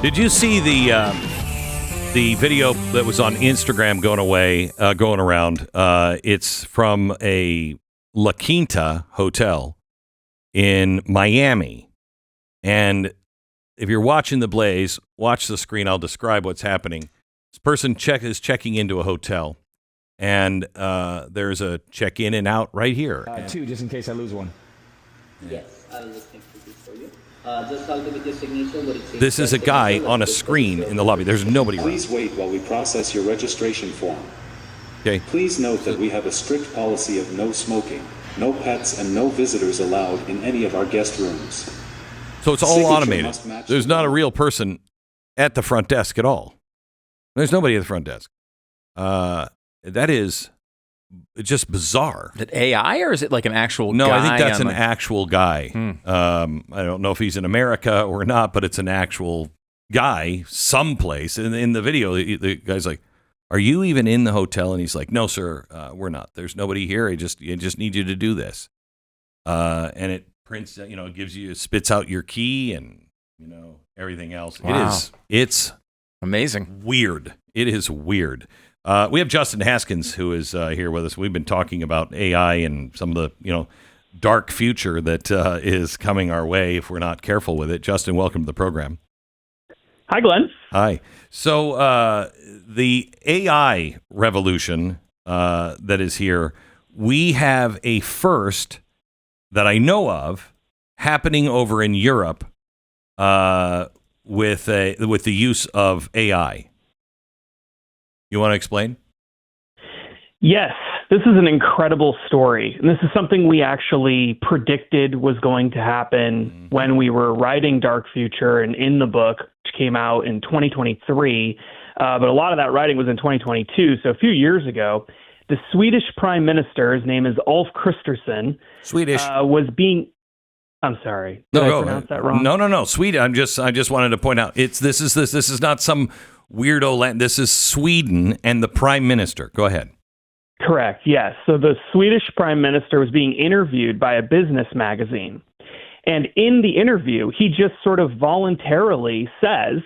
Did you see the video that was on Instagram going around? It's from a La Quinta hotel in Miami. And if you're watching the blaze, watch the screen. I'll describe what's happening. This person is checking into a hotel, and there's a check in and out right here. Two, just in case I lose one. Yes, I'll just take this for you. Just help me with your signature. This is a guy on a screen in the lobby. There's nobody around. Please wait while we process your registration form. Okay. Please note that we have a strict policy of no smoking, no pets, and no visitors allowed in any of our guest rooms. So it's all automated. There's not a real person at the front desk at all. There's nobody at the front desk. That is just bizarre. Is it AI or is it like an actual guy? No, I think that's an actual guy. I don't know if he's in America or not, but it's an actual guy someplace. In the video, the guy's like, "Are you even in the hotel?" And he's like, "No, sir, we're not. There's nobody here. I just need you to do this." And it prints, it gives you, spits out your key and, everything else. Wow. It's amazing. Weird. It is weird. We have Justin Haskins, who is here with us. We've been talking about AI and some of the, dark future that is coming our way if we're not careful with it. Justin, welcome to the program. Hi, Glenn. Hi. So the AI revolution that is here, we have a first that I know of happening over in Europe with the use of AI. You want to explain? Yes, this is an incredible story. And this is something we actually predicted was going to happen when we were writing Dark Future and in the book, which came out in 2023. But a lot of that writing was in 2022. So a few years ago, the Swedish Prime Minister, his name is Ulf Kristersson, was being... I'm sorry. Did I pronounce that wrong? No. Sweden. I just wanted to point out this is not some weirdo land. This is Sweden and the Prime Minister. Go ahead. Correct. Yes. So the Swedish Prime Minister was being interviewed by a business magazine. And in the interview, he just sort of voluntarily says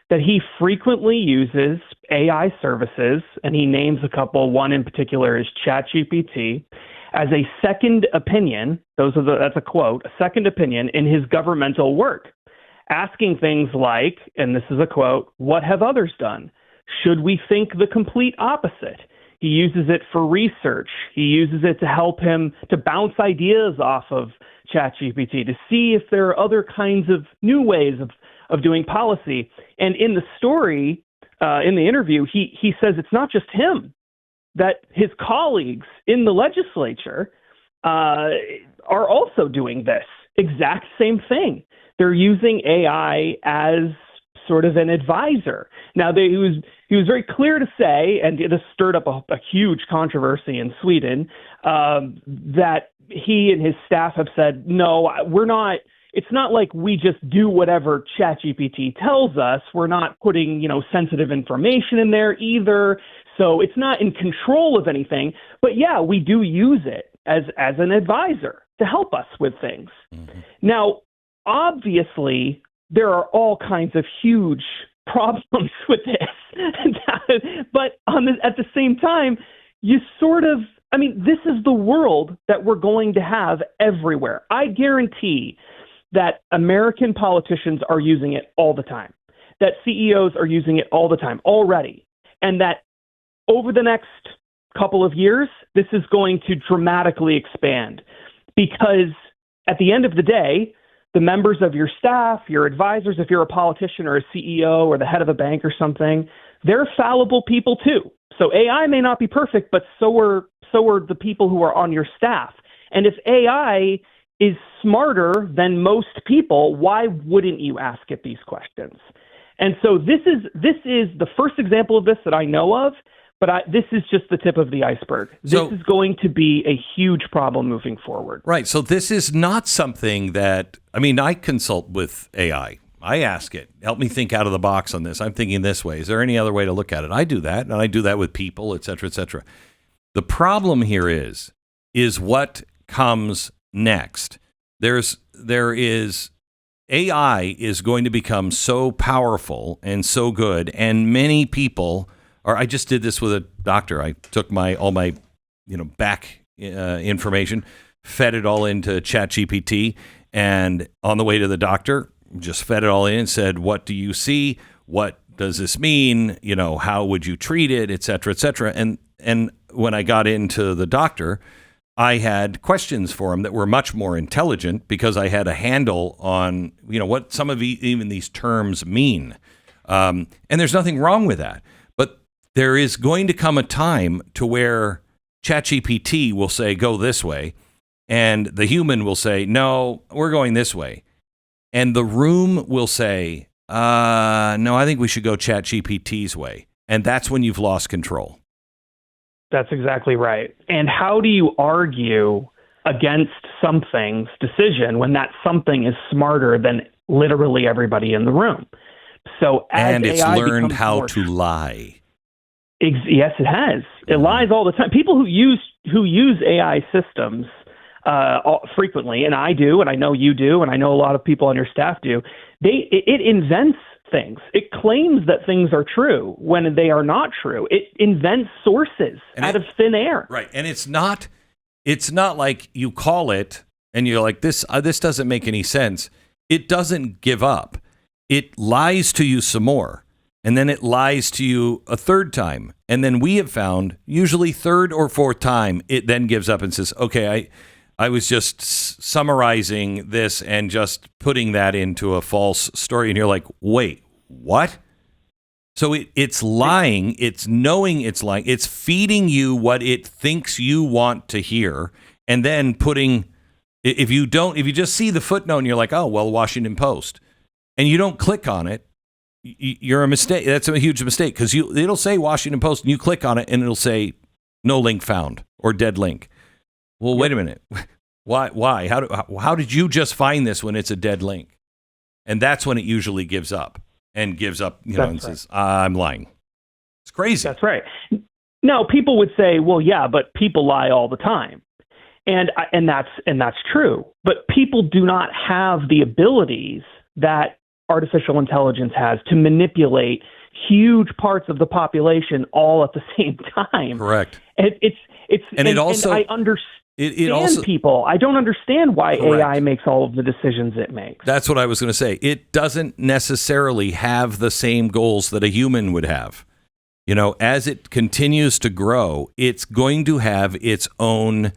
that he frequently uses AI services, and he names a couple. One in particular is ChatGPT, as a second opinion. That's a quote, a second opinion in his governmental work, asking things like, and this is a quote, "What have others done? Should we think the complete opposite?" He uses it for research. He uses it to help him to bounce ideas off of ChatGPT, to see if there are other kinds of new ways of doing policy. And in the story, in the interview, he says it's not just him, that his colleagues in the legislature are also doing this exact same thing. They're using AI as sort of an advisor. Now, he was very clear to say, and this stirred up a huge controversy in Sweden, that he and his staff have said, no, we're not. It's not like we just do whatever ChatGPT tells us. We're not putting, sensitive information in there either. So it's not in control of anything. But yeah, we do use it as an advisor to help us with things. Mm-hmm. Now, obviously, there are all kinds of huge problems with this. But at the same time, this is the world that we're going to have everywhere. I guarantee that American politicians are using it all the time, that CEOs are using it all the time already, and that over the next couple of years, this is going to dramatically expand, because at the end of the day, the members of your staff, your advisors, if you're a politician or a CEO or the head of a bank or something, they're fallible people too. So AI may not be perfect, but so are the people who are on your staff. And if AI is smarter than most people, why wouldn't you ask it these questions? And so this is the first example of this that I know of, but this is just the tip of the iceberg. This is going to be a huge problem moving forward. Right. So this is not something that, I consult with AI. I ask it, help me think out of the box on this. I'm thinking this way. Is there any other way to look at it? I do that, and I do that with people, et cetera, et cetera. The problem here is what comes next. There is AI is going to become so powerful and so good, and many people are. I just did this with a doctor. I took all my back information, fed it all into ChatGPT, and on the way to the doctor, just fed it all in and said, "What do you see? What does this mean? How would you treat it, et cetera, et cetera." And when I got into the doctor, I had questions for him that were much more intelligent because I had a handle on, what some of even these terms mean. And there's nothing wrong with that. But there is going to come a time to where ChatGPT will say, go this way. And the human will say, no, we're going this way. And the room will say, no, I think we should go ChatGPT's way. And that's when you've lost control. That's exactly right. And how do you argue against something's decision when that something is smarter than literally everybody in the room? So as it's AI learned becomes how more to lie. Yes, it has. It lies all the time. People who use AI systems frequently, and I do, and I know you do, and I know a lot of people on your staff do. It invents things. It claims that things are true when they are not true. It invents sources out of thin air. Right, and it's not like you call it and you're like, this doesn't make any sense. It doesn't give up. It lies to you some more. And then it lies to you a third time. And then we have found, usually third or fourth time, it then gives up and says, okay, I was just summarizing this and just putting that into a false story. And you're like, wait, what? So it's lying. It's knowing it's lying. It's feeding you what it thinks you want to hear. And then if you just see the footnote and you're like, oh, well, Washington Post, and you don't click on it, you're a mistake. That's a huge mistake because it'll say Washington Post and you click on it and it'll say no link found or dead link. Well, wait a minute. Why? How did you just find this when it's a dead link? And that's when it usually gives up and says, I'm lying. It's crazy. That's right. Now, people would say, well, yeah, but people lie all the time. And that's true. But people do not have the abilities that artificial intelligence has to manipulate huge parts of the population all at the same time. Correct. And I understand people. I don't understand why Correct. AI makes all of the decisions it makes. That's what I was going to say. It doesn't necessarily have the same goals that a human would have. As it continues to grow, it's going to have its own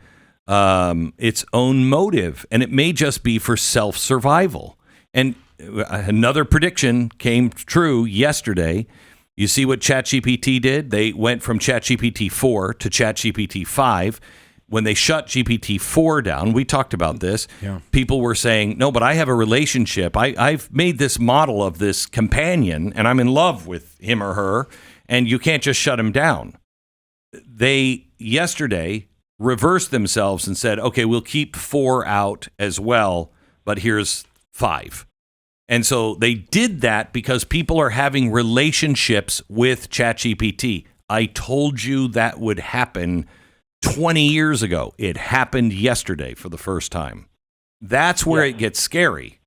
motive, and it may just be for self-survival. And another prediction came true yesterday. You see what ChatGPT did? They went from ChatGPT 4 to ChatGPT 5. When they shut GPT-4 down, we talked about this. Yeah. People were saying, no, but I have a relationship. I've made this model of this companion, and I'm in love with him or her, and you can't just shut him down. They, yesterday, reversed themselves and said, okay, we'll keep 4 out as well, but here's 5. And so they did that because people are having relationships with ChatGPT. I told you that would happen 20 years ago. It happened yesterday for the first time. That's where it gets scary.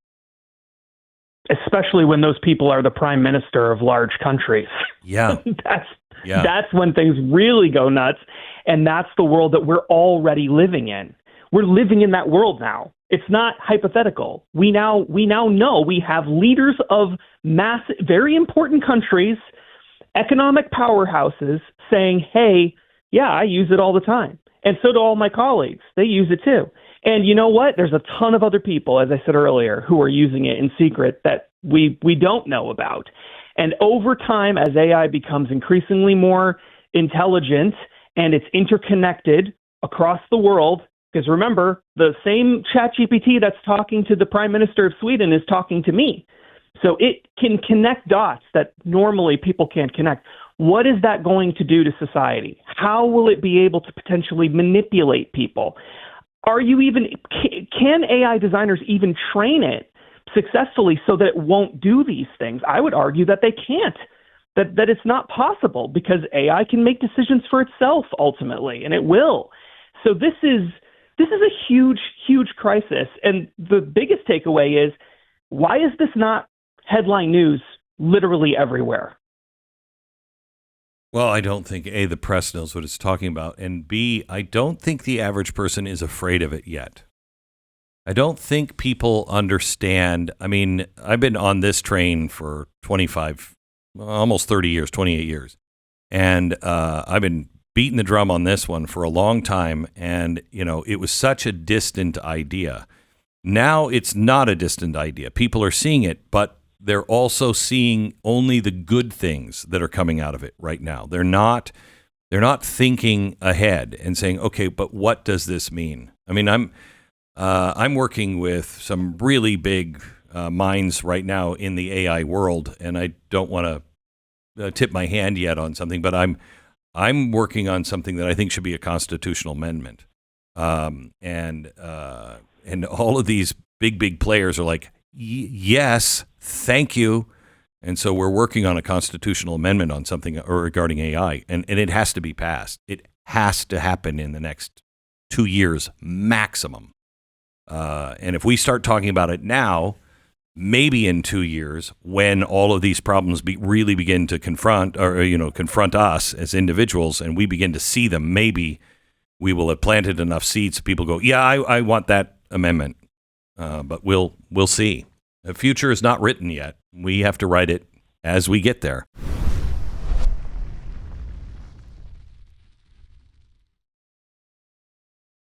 Especially when those people are the prime minister of large countries. Yeah. That's when things really go nuts. And that's the world that we're already living in. We're living in that world now. It's not hypothetical. We now know we have leaders of massive, very important countries, economic powerhouses saying, hey, yeah, I use it all the time. And so do all my colleagues. They use it too. And you know what? There's a ton of other people, as I said earlier, who are using it in secret that we don't know about. And over time, as AI becomes increasingly more intelligent and it's interconnected across the world, because remember, the same ChatGPT that's talking to the Prime Minister of Sweden is talking to me. So it can connect dots that normally people can't connect. What is that going to do to society? How will it be able to potentially manipulate people? Can AI designers even train it successfully so that it won't do these things? I would argue that they can't, that it's not possible because AI can make decisions for itself ultimately, and it will. So this is a huge, huge crisis. And the biggest takeaway is Why is this not headline news literally everywhere? Well, I don't think A, the press knows what it's talking about, and B, I don't think the average person is afraid of it yet. I don't think people understand. I mean, I've been on this train for 25, almost 30 years, 28 years. And I've been beating the drum on this one for a long time. And, you know, it was such a distant idea. Now it's not a distant idea. People are seeing it, but they're also seeing only the good things that are coming out of it right now. They're not thinking ahead and saying, okay, but what does this mean? I mean, I'm working with some really big minds right now in the AI world, and I don't want to tip my hand yet on something, but I'm working on something that I think should be a constitutional amendment, and all of these big players are like, yes, thank you. And so we're working on a constitutional amendment on something regarding AI, and it has to be passed. It has to happen in the next 2 years maximum. And if we start talking about it now, maybe in 2 years, when all of these problems really begin to confront us as individuals, and we begin to see them, maybe we will have planted enough seeds. People go, yeah, I want that amendment. But we'll see. The future is not written yet. We have to write it as we get there.